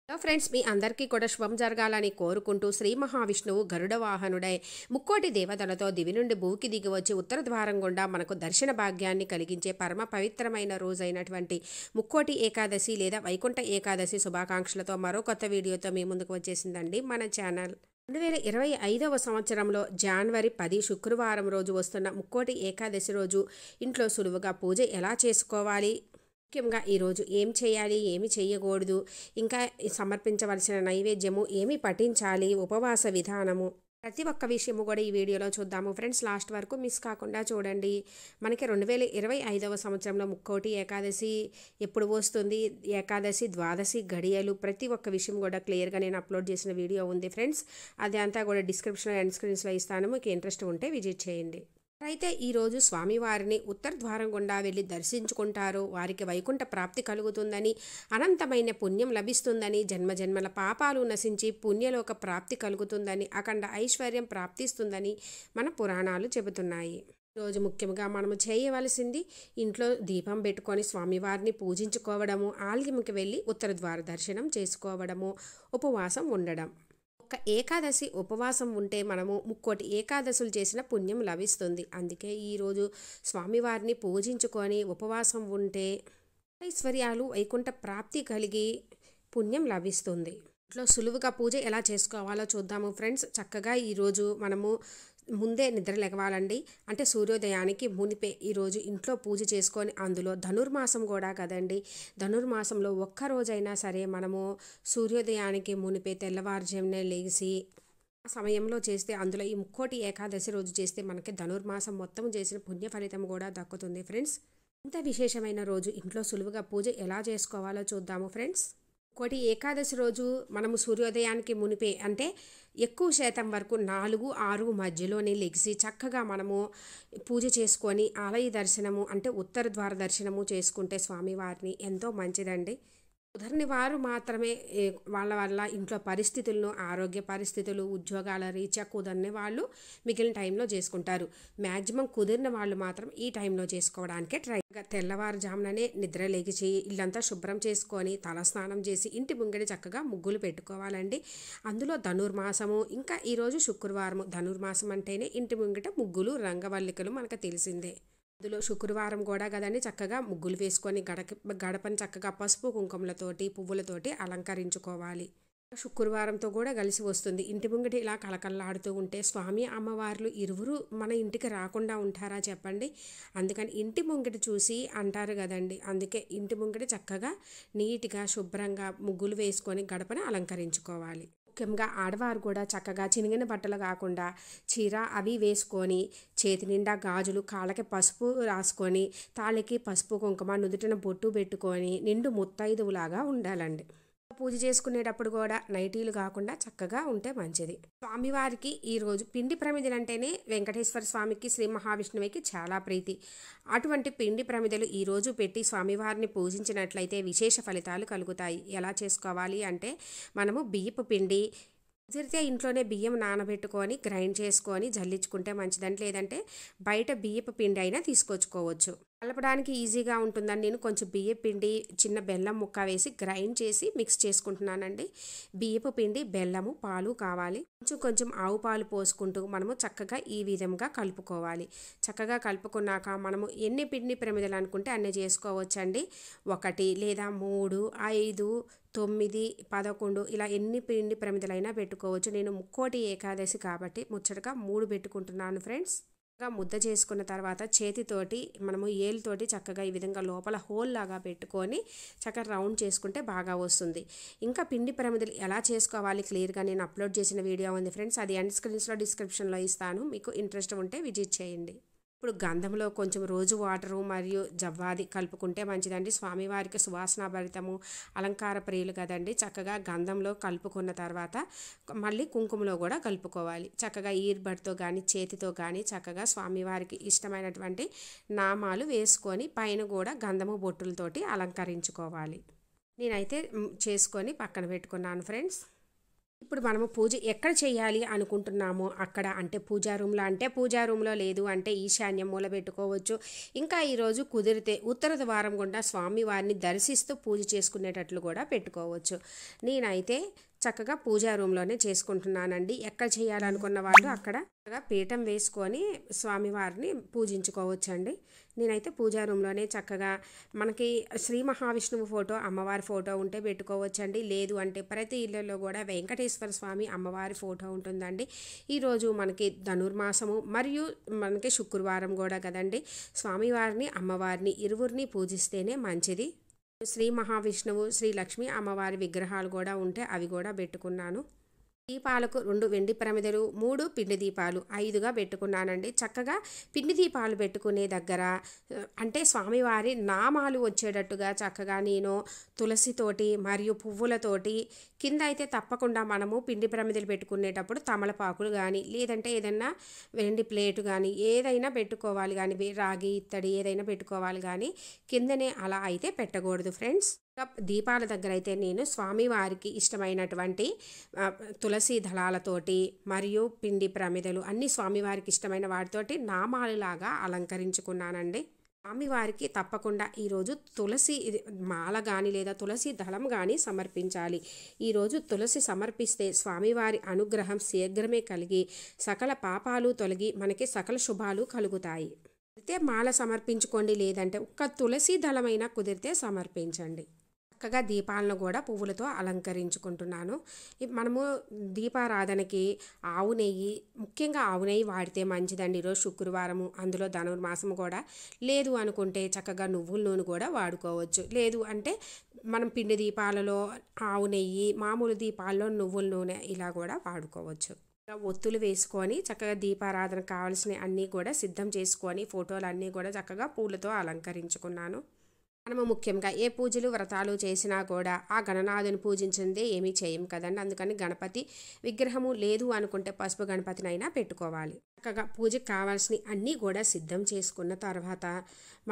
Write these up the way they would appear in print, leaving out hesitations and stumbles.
Hello friends, మీ అందరికీ కూడా శుభం జరగాలని కోరుకుంటూ శ్రీ మహావిష్ణువు గరుడ వాహనుడై ముక్కోటి దేవతలతో దివి నుండి భూకి దిగి వచ్చి ఉత్తర ద్వారం గుండా మనకు దర్శన భాగ్యాన్ని కలిగించే పరమ పవిత్రమైన రోజైనటువంటి ముక్కోటి ఏకాదశి లేదా వైకుంఠ ఏకాదశి శుభాకాంక్షలతో మరో కొత్త వీడియోతో మీ ముందుకు వచ్చేసిందండి మన ఛానల్. 2025వ సంవత్సరంలో జనవరి 10 శుక్రవారం రోజు వస్తున్న ముక్కోటి ఏకాదశి రోజు ఇంట్లో సులువుగా పూజ ఎలా చేసుకోవాలి, ముఖ్యంగా ఈరోజు ఏం చేయాలి, ఏమి చేయకూడదు, ఇంకా సమర్పించవలసిన నైవేద్యము ఏమి పఠించాలి, ఉపవాస విధానము, ప్రతి ఒక్క విషయము కూడా ఈ వీడియోలో చూద్దాము ఫ్రెండ్స్. లాస్ట్ వరకు మిస్ కాకుండా చూడండి. మనకి 2025వ సంవత్సరంలో ముక్కోటి ఏకాదశి ఎప్పుడు వస్తుంది, ఏకాదశి ద్వాదశి గడియలు, ప్రతి ఒక్క విషయం కూడా క్లియర్గా నేను అప్లోడ్ చేసిన వీడియో ఉంది ఫ్రెండ్స్. అది అంతా కూడా డిస్క్రిప్షన్ అండ్ స్క్రీన్స్లో ఇస్తాను, మీకు ఇంట్రెస్ట్ ఉంటే విజిట్ చేయండి. అయితే ఈరోజు స్వామివారిని ఉత్తర ద్వారం గుండా వెళ్ళి దర్శించుకుంటారో వారికి వైకుంఠ ప్రాప్తి కలుగుతుందని, అనంతమైన పుణ్యం లభిస్తుందని, జన్మజన్మల పాపాలు నశించి పుణ్యలోక ప్రాప్తి కలుగుతుందని, అఖండ ఐశ్వర్యం ప్రాప్తిస్తుందని మన పురాణాలు చెబుతున్నాయి. ఈరోజు ముఖ్యంగా మనము చేయవలసింది ఇంట్లో దీపం పెట్టుకొని స్వామివారిని పూజించుకోవడము, ఆలయంకి వెళ్ళి ఉత్తర ద్వార దర్శనం చేసుకోవడము, ఉపవాసం ఉండడం. ఒక ఏకాదశి ఉపవాసం ఉంటే మనము ముక్కోటి ఏకాదశులు చేసిన పుణ్యం లభిస్తుంది. అందుకే ఈరోజు స్వామివారిని పూజించుకొని ఉపవాసం ఉంటే ఐశ్వర్యాలు వైకుంఠ ప్రాప్తి కలిగి పుణ్యం లభిస్తుంది. ఇంట్లో సులువుగా పూజ ఎలా చేసుకోవాలో చూద్దాము ఫ్రెండ్స్. చక్కగా ఈరోజు మనము ముందే నిద్ర లెగవాలండి. అంటే సూర్యోదయానికి మునిపే ఈరోజు ఇంట్లో పూజ చేసుకొని, అందులో ధనుర్మాసం కూడా కదండి, ధనుర్మాసంలో ఒక్కరోజైనా సరే మనము సూర్యోదయానికి మునిపే తెల్లవారుజామునే లేచి ఆ సమయంలో చేస్తే, అందులో ఈ ముక్కోటి ఏకాదశి రోజు చేస్తే మనకి ధనుర్మాసం మొత్తం చేసిన పుణ్య ఫలితం కూడా దక్కుతుంది ఫ్రెండ్స్. ఇంత విశేషమైన రోజు ఇంట్లో సులువుగా పూజ ఎలా చేసుకోవాలో చూద్దాము ఫ్రెండ్స్. ముక్కోటి ఏకాదశి రోజు మనము సూర్యోదయానికి మునిపే అంటే ఎక్కువ శాతం వరకు 4-6 మధ్యలోనే లెగిసి చక్కగా మనము పూజ చేసుకొని ఆలయ దర్శనము అంటే ఉత్తర ద్వార దర్శనము చేసుకుంటే స్వామివారిని ఎంతో మంచిదండి. కుదరని వారు మాత్రమే వాళ్ళ ఇంట్లో పరిస్థితులను, ఆరోగ్య పరిస్థితులు, ఉద్యోగాల రీత్యా కుదరని వాళ్ళు మిగిలిన టైంలో చేసుకుంటారు. మ్యాక్సిమం కుదిరిన వాళ్ళు మాత్రం ఈ టైంలో చేసుకోవడానికే ట్రై. తెల్లవారుజాముననే నిద్ర లేచి ఇల్లంతా శుభ్రం చేసుకొని తలస్నానం చేసి ఇంటి ముంగడి చక్కగా ముగ్గులు పెట్టుకోవాలండి. అందులో ధనుర్మాసము, ఇంకా ఈరోజు శుక్రవారము. ధనుర్మాసం అంటేనే ఇంటి ముంగిట ముగ్గులు, రంగవల్లికలు మనకు తెలిసిందే. అందులో శుక్రవారం కూడా కదండి, చక్కగా ముగ్గులు వేసుకొని గడపని చక్కగా పసుపు కుంకుమలతోటి పువ్వులతోటి అలంకరించుకోవాలి. శుక్రవారంతో కూడా కలిసి వస్తుంది. ఇంటి ముంగటి ఇలా కలకల్లాడుతూ ఉంటే స్వామి అమ్మవార్లు ఇరువురు మన ఇంటికి రాకుండా ఉంటారా చెప్పండి. అందుకని ఇంటి ముంగటి చూసి అంటారు కదండి, అందుకే ఇంటి ముంగటి చక్కగా నీట్గా శుభ్రంగా ముగ్గులు వేసుకొని గడపని అలంకరించుకోవాలి. ముఖ్యంగా ఆడవారు కూడా చక్కగా చినిగిన బట్టలు కాకుండా చీర అవి వేసుకొని, చేతి నిండా గాజులు, కాళ్ళకి పసుపు రాసుకొని, తాళికి పసుపు కుంకుమ, నుదుటిన బొట్టు పెట్టుకొని నిండు ముత్తైదువులాగా ఉండాలండి. పూజ చేసుకునేటప్పుడు కూడా నైటీలు కాకుండా చక్కగా ఉంటే మంచిది. స్వామివారికి ఈరోజు పిండి ప్రమిదలు అంటేనే వెంకటేశ్వర స్వామికి, శ్రీ మహావిష్ణువుకి చాలా ప్రీతి. అటువంటి పిండి ప్రమిదలు ఈరోజు పెట్టి స్వామివారిని పూజించినట్లయితే విశేష ఫలితాలు కలుగుతాయి. ఎలా చేసుకోవాలి అంటే, మనము బియ్యపు పిండి కుదిరితే ఇంట్లోనే బియ్యం నానబెట్టుకొని గ్రైండ్ చేసుకొని జల్లించుకుంటే మంచిదండి. లేదంటే బయట బియ్యపు పిండి అయినా తీసుకొచ్చుకోవచ్చు. కలపడానికి ఈజీగా ఉంటుందని నేను కొంచెం బియ్యపు పిండి, చిన్న బెల్లం ముక్క వేసి గ్రైండ్ చేసి మిక్స్ చేసుకుంటున్నానండి. బియ్యపు పిండి, బెల్లము, పాలు కావాలి. కొంచెం ఆవు పాలు పోసుకుంటూ మనము చక్కగా ఈ విధంగా కలుపుకోవాలి. చక్కగా కలుపుకున్నాక మనము ఎన్ని పిండి ప్రమిదలు అనుకుంటే అన్నీ చేసుకోవచ్చండి. 1 లేదా 3, 5, 9, 11 ఇలా ఎన్ని పిండి ప్రమిదలైనా పెట్టుకోవచ్చు. నేను ముక్కోటి ఏకాదశి కాబట్టి ముచ్చటగా 3 పెట్టుకుంటున్నాను ఫ్రెండ్స్. ముద్ద చేసుకున్న తర్వాత చేతితోటి మనము ఏలుతోటి చక్కగా ఈ విధంగా లోపల హోల్ లాగా పెట్టుకొని చక్కగా రౌండ్ చేసుకుంటే బాగా వస్తుంది. ఇంకా పిండి ప్రమిదలు ఎలా చేసుకోవాలి క్లియర్గా నేను అప్లోడ్ చేసిన వీడియో ఉంది ఫ్రెండ్స్. అది ఎండ్ స్క్రీన్స్లో డిస్క్రిప్షన్లో ఇస్తాను, మీకు ఇంట్రెస్ట్ ఉంటే విజిట్ చేయండి. ఇప్పుడు గంధంలో కొంచెం రోజు వాటరు మరియు జవ్వాది కలుపుకుంటే మంచిదండి. స్వామివారికి సువాసనాభరితము, అలంకార ప్రియులు కదండి. చక్కగా గంధంలో కలుపుకున్న తర్వాత మళ్ళీ కుంకుమలో కూడా కలుపుకోవాలి. చక్కగా ఈర్బడ్తో కానీ చేతితో కానీ చక్కగా స్వామివారికి ఇష్టమైనటువంటి నామాలు వేసుకొని పైన కూడా గంధము బొట్టులతోటి అలంకరించుకోవాలి. నేనైతే చేసుకొని పక్కన పెట్టుకున్నాను ఫ్రెండ్స్. ఇప్పుడు మనము పూజ ఎక్కడ చేయాలి అనుకుంటున్నామో అక్కడ, అంటే పూజా రూమ్లో, అంటే పూజా రూమ్లో లేదు అంటే ఈశాన్యం మూల పెట్టుకోవచ్చు. ఇంకా ఈరోజు కుదిరితే ఉత్తర ద్వారం గుండా స్వామివారిని దర్శిస్తూ పూజ చేసుకునేటట్లు కూడా పెట్టుకోవచ్చు. నేనైతే చక్కగా పూజా రూమ్లోనే చేసుకుంటున్నానండి. ఎక్కడ చేయాలనుకున్న వాళ్ళు అక్కడ పీఠం వేసుకొని స్వామివారిని పూజించుకోవచ్చండి. నేనైతే పూజా రూమ్లోనే చక్కగా మనకి శ్రీ మహావిష్ణువు ఫోటో, అమ్మవారి ఫోటో ఉంటే పెట్టుకోవచ్చండి. లేదు అంటే ప్రతి ఇళ్ళల్లో కూడా వెంకటేశ్వర స్వామి అమ్మవారి ఫోటో ఉంటుందండి. ఈరోజు మనకి ధనుర్మాసము మరియు మనకి శుక్రవారం కూడా కదండి. స్వామివారిని అమ్మవారిని ఇరువురిని పూజిస్తేనే మంచిది. శ్రీ మహావిష్ణువు, శ్రీ లక్ష్మీ అమ్మవారి విగ్రహాలు కూడా ఉంటే అవి కూడా పెట్టుకున్నాను. దీపాలకు 2 వెండి ప్రమిదలు, 3 పిండి దీపాలు, 5గా పెట్టుకున్నానండి. చక్కగా పిండి దీపాలు పెట్టుకునే దగ్గర అంటే స్వామివారి నామాలు వచ్చేటట్టుగా చక్కగా నేను తులసితోటి మరియు పువ్వులతోటి, కింద అయితే తప్పకుండా మనము పిండి ప్రమిదలు పెట్టుకునేటప్పుడు తమలపాకులు కానీ లేదంటే ఏదైనా వెండి ప్లేటు కానీ ఏదైనా పెట్టుకోవాలి, కానీ రాగి ఇత్తడి ఏదైనా పెట్టుకోవాలి, కానీ కిందనే అలా అయితే పెట్టకూడదు ఫ్రెండ్స్. దీపాల దగ్గర అయితే నేను స్వామివారికి ఇష్టమైనటువంటి తులసి దళాలతోటి మరియు పిండి ప్రమిదలు అన్ని స్వామివారికి ఇష్టమైన వాటితోటి నామాలలాగా అలంకరించుకున్నానండి. స్వామివారికి తప్పకుండా ఈరోజు తులసి మాల కానీ లేదా తులసి దళం కానీ సమర్పించాలి. ఈరోజు తులసి సమర్పిస్తే స్వామివారి అనుగ్రహం శీఘ్రమే కలిగి సకల పాపాలు తొలగి మనకి సకల శుభాలు కలుగుతాయి. అయితే మాల సమర్పించుకోండి, లేదంటే ఒక్క తులసి దళమైనా కుదిరితే సమర్పించండి. చక్కగా దీపాలను కూడా పువ్వులతో అలంకరించుకుంటున్నాను. మనము దీపారాధనకి ఆవు నెయ్యి, ముఖ్యంగా ఆవు నెయ్యి వాడితే మంచిదండి. ఈరోజు శుక్రవారము, అందులో ధనుర్మాసము కూడా. లేదు అనుకుంటే చక్కగా నువ్వుల నూనె కూడా వాడుకోవచ్చు. లేదు అంటే మనం పిండి దీపాలలో ఆవు నెయ్యి, మామూలు దీపాల్లో నువ్వుల నూనె ఇలా కూడా వాడుకోవచ్చు. ఒత్తులు వేసుకొని చక్కగా దీపారాధన కావాల్సిన అన్నీ కూడా సిద్ధం చేసుకొని ఫోటోలు అన్నీ కూడా చక్కగా పూలతో అలంకరించుకున్నాను. మనము ముఖ్యంగా ఏ పూజలు వ్రతాలు చేసినా కూడా ఆ గణనాథుని పూజించిందే ఏమీ చేయం కదండి. అందుకని గణపతి విగ్రహము లేదు అనుకుంటే పసుపు గణపతినైనా పెట్టుకోవాలి. చక్కగా పూజకు కావాల్సిన అన్నీ కూడా సిద్ధం చేసుకున్న తర్వాత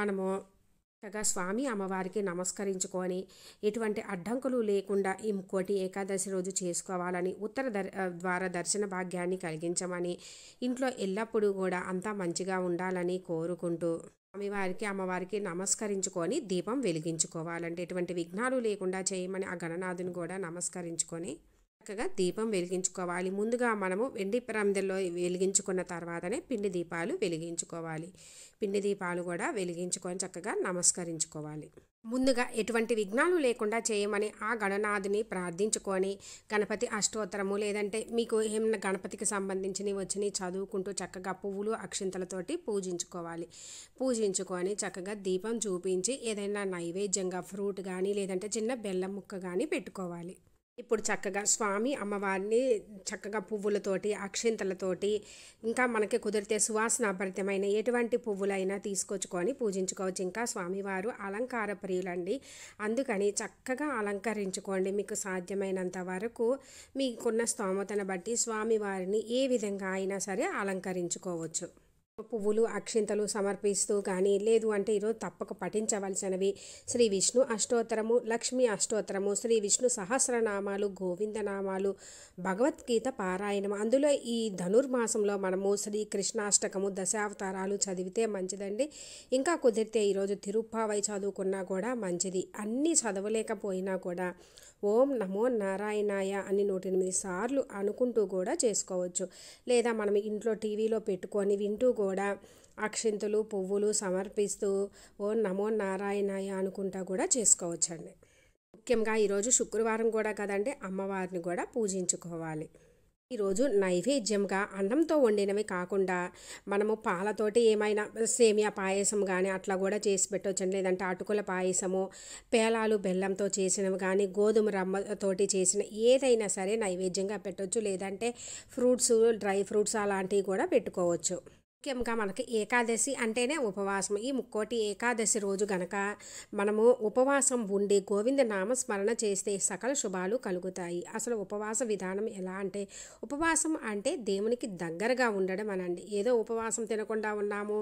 మనము చక్కగా స్వామి అమ్మవారికి నమస్కరించుకొని ఎటువంటి అడ్డంకులు లేకుండా ఈ ముక్కోటి ఏకాదశి రోజు చేసుకోవాలని, ఉత్తర ద్వార దర్శన భాగ్యాన్ని కలిగించమని, ఇంట్లో ఎల్లప్పుడూ కూడా అంతా మంచిగా ఉండాలని కోరుకుంటూ స్వామివారికి అమ్మవారికి నమస్కరించుకొని దీపం వెలిగించుకోవాలంటే ఎటువంటి విఘ్నాలు లేకుండా చేయమని ఆ గణనాథుని కూడా నమస్కరించుకొని చక్కగా దీపం వెలిగించుకోవాలి. ముందుగా మనము వెండి ప్రమిదల్లో వెలిగించుకున్న తర్వాతనే పిండి దీపాలు వెలిగించుకోవాలి. పిండి దీపాలు కూడా వెలిగించుకొని చక్కగా నమస్కరించుకోవాలి. ముందుగా ఎటువంటి విఘ్నాలు లేకుండా చేయమని ఆ గణనాథుని ప్రార్థించుకొని గణపతి అష్టోత్తరము లేదంటే మీకు ఏమైనా గణపతికి సంబంధించినవి వచ్చినవి చదువుకుంటూ చక్కగా పువ్వులు అక్షింతలతోటి పూజించుకొని చక్కగా దీపం చూపించి ఏదైనా నైవేద్యంగా ఫ్రూట్ కానీ లేదంటే చిన్న బెల్లం ముక్క కానీ పెట్టుకోవాలి. ఇప్పుడు చక్కగా స్వామి అమ్మవారిని చక్కగా పువ్వులతోటి, అక్షింతలతోటి, ఇంకా మనకి కుదిరితే సువాసనాభరితమైన ఎటువంటి పువ్వులైనా తీసుకొచ్చుకొని పూజించుకోవచ్చు. ఇంకా స్వామివారు అలంకార ప్రియులండి, అందుకని చక్కగా అలంకరించుకోండి. మీకు సాధ్యమైనంత వరకు మీకున్న స్తోమతను బట్టి స్వామివారిని ఏ విధంగా అయినా సరే అలంకరించుకోవచ్చు. పువ్వులు అక్షింతలు సమర్పిస్తూ కానీ లేదు అంటే ఈరోజు తప్పక పఠించవలసినవి శ్రీ విష్ణు అష్టోత్తరము, లక్ష్మీ అష్టోత్తరము, శ్రీ విష్ణు సహస్రనామాలు, గోవిందనామాలు, భగవద్గీత పారాయణం. అందులో ఈ ధనుర్మాసంలో మనము శ్రీ కృష్ణాష్టకము, దశావతారాలు చదివితే మంచిదండి. ఇంకా కుదిరితే ఈరోజు తిరుప్పావై చదువుకున్నా కూడా మంచిది. అన్నీ చదవలేకపోయినా కూడా ఓం నమో నారాయణాయ అని 108 సార్లు అనుకుంటూ కూడా చేసుకోవచ్చు. లేదా మనం ఇంట్లో టీవీలో పెట్టుకొని వింటూ కూడా అక్షింతలు పువ్వులు సమర్పిస్తూ ఓం నమో నారాయణాయ అనుకుంటా కూడా చేసుకోవచ్చండి. ముఖ్యంగా ఈరోజు శుక్రవారం కూడా కదండి, అమ్మవారిని కూడా పూజించుకోవాలి. ఈరోజు నైవేద్యంగా అన్నంతో వండినవి కాకుండా మనము పాలతోటి ఏమైనా సేమియా పాయసం కానీ అట్లా కూడా చేసి పెట్టవచ్చండి. లేదంటే అటుకుల పాయసము, పేలాలు బెల్లంతో చేసినవి కానీ, గోధుమ రమ్మతోటి చేసిన ఏదైనా సరే నైవేద్యంగా పెట్టవచ్చు. లేదంటే ఫ్రూట్స్, డ్రై ఫ్రూట్స్ అలాంటివి కూడా పెట్టుకోవచ్చు. ముఖ్యంగా మనకి ఏకాదశి అంటేనే ఉపవాసం. ఈ ముక్కోటి ఏకాదశి రోజు గనక మనము ఉపవాసం ఉండి గోవింద నామస్మరణ చేస్తే సకల శుభాలు కలుగుతాయి. అసలు ఉపవాస విధానం ఎలా అంటే, ఉపవాసం అంటే దేవునికి దగ్గరగా ఉండడం అనండి. ఏదో ఉపవాసం తినకుండా ఉన్నాము,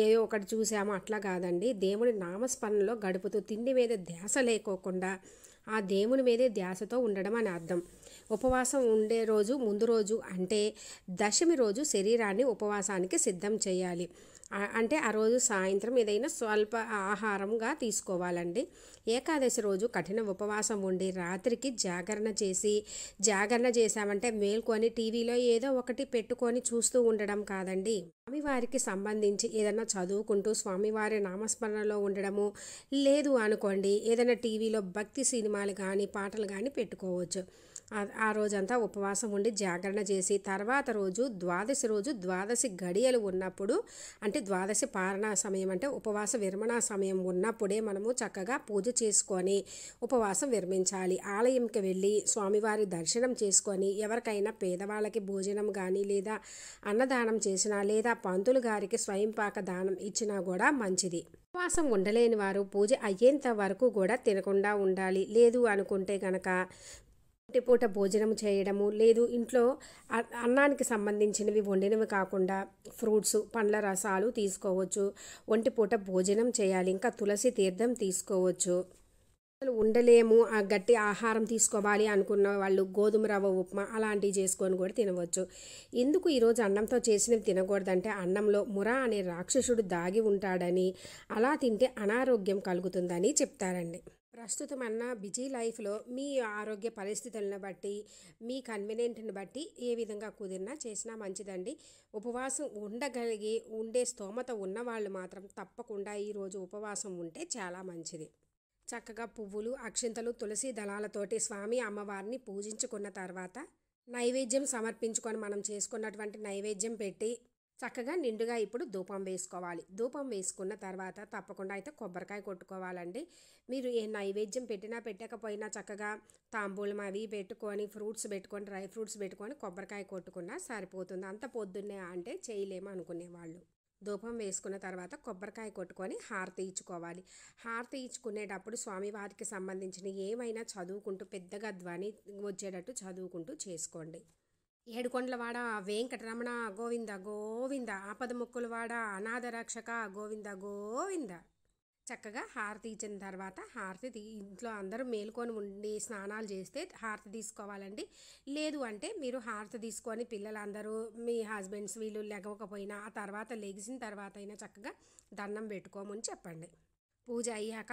ఏదో ఒకటి చూసాము అట్లా కాదండి. దేవుని నామస్మరణలో గడుపుతూ తిండి మీద ధ్యాస లేకోకుండా ఆ దేవుని మీదే ధ్యాసతో ఉండడం అని అర్థం. ఉపవాసం ఉండే రోజు ముందు రోజు అంటే దశమి రోజు శరీరాన్ని ఉపవాసానికి సిద్ధం చేయాలి. అంటే ఆ రోజు సాయంత్రం ఏదైనా స్వల్ప ఆహారంగా తీసుకోవాలండి. ఏకాదశి రోజు కఠిన ఉపవాసం ఉండి రాత్రికి జాగరణ చేసామంటే మేల్కొని టీవీలో ఏదో ఒకటి పెట్టుకొని చూస్తూ ఉండడం కాదండి. స్వామివారికి సంబంధించి ఏదైనా చదువుకుంటూ స్వామివారి నామస్మరణలో ఉండడము, లేదు అనుకోండి ఏదైనా టీవీలో భక్తి సినిమాలు కానీ పాటలు కానీ పెట్టుకోవచ్చు. ఆ రోజంతా ఉపవాసం ఉండి జాగరణ చేసి తర్వాత రోజు ద్వాదశి గడియలు ఉన్నప్పుడు, అంటే ద్వాదశి పారణ సమయం అంటే ఉపవాస విరమణ సమయం ఉన్నప్పుడే మనము చక్కగా పూజ చేసుకొని ఉపవాసం విరమించాలి. ఆలయంకి వెళ్ళి స్వామివారి దర్శనం చేసుకొని ఎవరికైనా పేదవాళ్ళకి భోజనం కానీ లేదా అన్నదానం చేసినా లేదా పంతులు గారికి స్వయంపాక దానం ఇచ్చినా కూడా మంచిది. ఉపవాసం ఉండలేని వారు పూజ అయ్యేంత వరకు కూడా తినకుండా ఉండాలి. లేదు అనుకుంటే కనుక పూట భోజనం చేయడము, లేదు ఇంట్లో అన్నానికి సంబంధించినవి వండినవి కాకుండా ఫ్రూట్స్ పండ్ల రసాలు తీసుకోవచ్చు. ఒంటిపూట భోజనం చేయాలి. ఇంకా తులసి తీర్థం తీసుకోవచ్చు. ఉండలేము ఆ గట్టి ఆహారం తీసుకోవాలి అనుకున్న వాళ్ళు గోధుమ రవ్వ ఉప్మా అలాంటివి చేసుకొని కూడా తినవచ్చు. ఎందుకు ఈరోజు అన్నంతో చేసినవి తినకూడదంటే అన్నంలో మురా అనే రాక్షసుడు దాగి ఉంటాడని, అలా తింటే అనారోగ్యం కలుగుతుందని చెప్తారండి. ప్రస్తుతం అన్న బిజీ లైఫ్లో మీ ఆరోగ్య పరిస్థితులను బట్టి మీ కన్వీనియంట్ని బట్టి ఏ విధంగా కుదిరినా చేసినా మంచిదండి. ఉపవాసం ఉండే స్తోమత ఉన్నవాళ్ళు మాత్రం తప్పకుండా ఈరోజు ఉపవాసం ఉంటే చాలా మంచిది. చక్కగా పువ్వులు అక్షింతలు తులసి దళాలతోటి స్వామి అమ్మవారిని పూజించుకున్న తర్వాత నైవేద్యం సమర్పించుకొని మనం చేసుకున్నటువంటి నైవేద్యం పెట్టి చక్కగా నిండుగా ఇప్పుడు ధూపం వేసుకోవాలి. ధూపం వేసుకున్న తర్వాత తప్పకుండా అయితే కొబ్బరికాయ కొట్టుకోవాలండి. మీరు ఏ నైవేద్యం పెట్టినా పెట్టకపోయినా చక్కగా తాంబూలం అవి పెట్టుకొని డ్రై ఫ్రూట్స్ పెట్టుకొని కొబ్బరికాయ కొట్టుకున్నా సరిపోతుంది. అంత పొద్దున్నే అంటే చేయలేము అనుకునేవాళ్ళు. ధూపం వేసుకున్న తర్వాత కొబ్బరికాయ కొట్టుకొని హారతి ఇచ్చుకోవాలి. హారతి ఇచ్చుకునేటప్పుడు స్వామివారికి సంబంధించిన ఏమైనా చదువుకుంటూ పెద్దగా ధ్వని వచ్చేటట్టు చదువుకుంటూ చేసుకోండి. ఏడుకొండలవాడ వెంకటరమణ గోవింద గోవింద, ఆపదముక్కులవాడ అనాథ రక్షక గోవింద గోవింద. చక్కగా హారతి ఇచ్చిన తర్వాత ఇంట్లో అందరూ మేలుకొని ఉండి స్నానాలు చేస్తే హారతి తీసుకోవాలండి. లేదు అంటే మీరు హారతి తీసుకొని పిల్లలందరూ మీ హస్బెండ్స్ వీళ్ళు లెగవకపోయినా ఆ తర్వాత లెగిసిన తర్వాత అయినా చక్కగా దండం పెట్టుకోమని చెప్పండి. పూజ అయ్యాక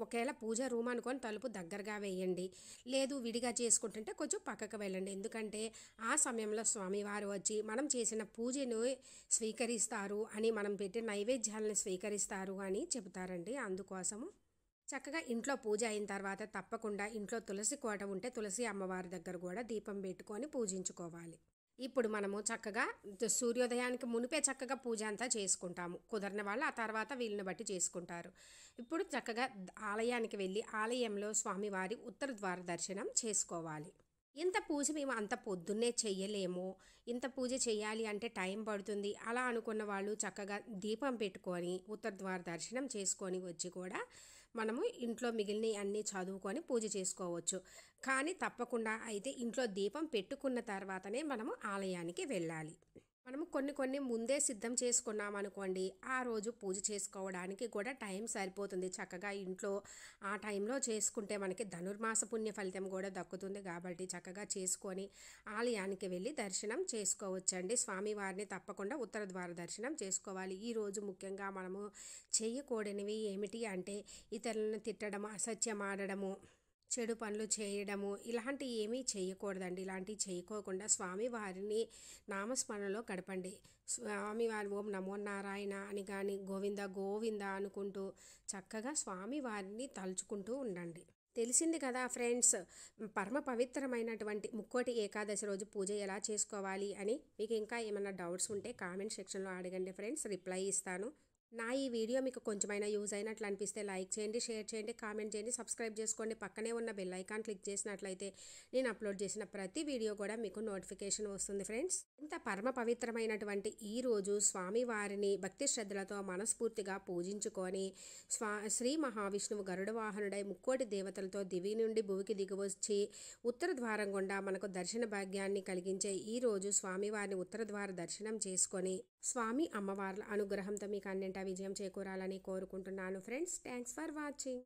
ఒకవేళ పూజ రూమ్ అనుకొని తలుపు దగ్గరగా వేయండి. లేదు విడిగా చేసుకుంటుంటే కొంచెం పక్కకు వెళ్ళండి. ఎందుకంటే ఆ సమయంలో స్వామివారు వచ్చి మనం చేసిన పూజను స్వీకరిస్తారు అని, మనం పెట్టిన నైవేద్యాలను స్వీకరిస్తారు అని చెబుతారండి. అందుకోసము చక్కగా ఇంట్లో పూజ అయిన తర్వాత తప్పకుండా ఇంట్లో తులసి కోట ఉంటే తులసి అమ్మవారి దగ్గర కూడా దీపం పెట్టుకొని పూజించుకోవాలి. ఇప్పుడు మనము చక్కగా సూర్యోదయానికి మునిపే చక్కగా పూజ అంతా చేసుకుంటాము. కుదరని వాళ్ళు ఆ తర్వాత వీళ్ళని బట్టి చేసుకుంటారు. ఇప్పుడు చక్కగా ఆలయానికి వెళ్ళి ఆలయంలో స్వామివారి ఉత్తర ద్వార దర్శనం చేసుకోవాలి. ఇంత పూజ మేము అంత పొద్దున్నే చెయ్యలేము, ఇంత పూజ చేయాలి అంటే టైం పడుతుంది అలా అనుకున్న వాళ్ళు చక్కగా దీపం పెట్టుకొని ఉత్తర ద్వార దర్శనం చేసుకొని వచ్చి కూడా మనము ఇంట్లో మిగిలిన అన్నీ చదువుకొని పూజ చేసుకోవచ్చు. కానీ తప్పకుండా అయితే ఇంట్లో దీపం పెట్టుకున్న తర్వాతనే మనము ఆలయానికి వెళ్ళాలి. మనము కొన్ని ముందే సిద్ధం చేసుకున్నాం అనుకోండి, ఆ రోజు పూజ చేసుకోవడానికి కూడా టైం సరిపోతుంది. చక్కగా ఇంట్లో ఆ టైంలో చేసుకుంటే మనకి ధనుర్మాస పుణ్య ఫలితం కూడా దక్కుతుంది. కాబట్టి చక్కగా చేసుకొని ఆలయానికి వెళ్ళి దర్శనం చేసుకోవచ్చండి. స్వామివారిని తప్పకుండా ఉత్తర ద్వార దర్శనం చేసుకోవాలి. ఈరోజు ముఖ్యంగా మనము చేయకూడనివి ఏమిటి అంటే ఇతరులను తిట్టడము, అసత్యం ఆడడము, చెడు పనులు చేయడము ఇలాంటివి ఏమీ చేయకూడదండి. ఇలాంటివి చేయకోకుండా స్వామివారిని నామస్మరణలో గడపండి. స్వామివారి ఓం నమో నారాయణ అని కానీ గోవింద గోవింద అనుకుంటూ చక్కగా స్వామివారిని తలుచుకుంటూ ఉండండి. తెలిసింది కదా ఫ్రెండ్స్, పరమ పవిత్రమైనటువంటి ముక్కోటి ఏకాదశి రోజు పూజ ఎలా చేసుకోవాలి అని. మీకు ఇంకా ఏమైనా డౌట్స్ ఉంటే కామెంట్ సెక్షన్లో అడగండి ఫ్రెండ్స్, రిప్లై ఇస్తాను. నా ఈ వీడియో మీకు కొంచెమైనా యూజ్ అయినట్లు అనిపిస్తే లైక్ చేయండి, షేర్ చేయండి, కామెంట్ చేయండి, సబ్స్క్రైబ్ చేసుకోండి. పక్కనే ఉన్న బెల్ ఐకాన్ క్లిక్ చేసినట్లయితే నేను అప్లోడ్ చేసిన ప్రతి వీడియో కూడా మీకు నోటిఫికేషన్ వస్తుంది ఫ్రెండ్స్. ఇంత పరమ పవిత్రమైనటువంటి ఈ రోజు స్వామివారిని భక్తి శ్రద్ధలతో మనస్ఫూర్తిగా పూజించుకొని శ్రీ మహావిష్ణువు గరుడ వాహనుడై ముక్కోటి దేవతలతో దివి నుండి భూమికి దిగివచ్చి ఉత్తర ద్వారం గుండా మనకు దర్శన భాగ్యాన్ని కలిగించే ఈ రోజు స్వామివారిని ఉత్తర ద్వార దర్శనం చేసుకొని స్వామి అమ్మవార్ల అనుగ్రహంతో మీకు అన్నింటా విజయం చేకూరాలని కోరుకుంటున్నాను ఫ్రెండ్స్. Thanks for watching.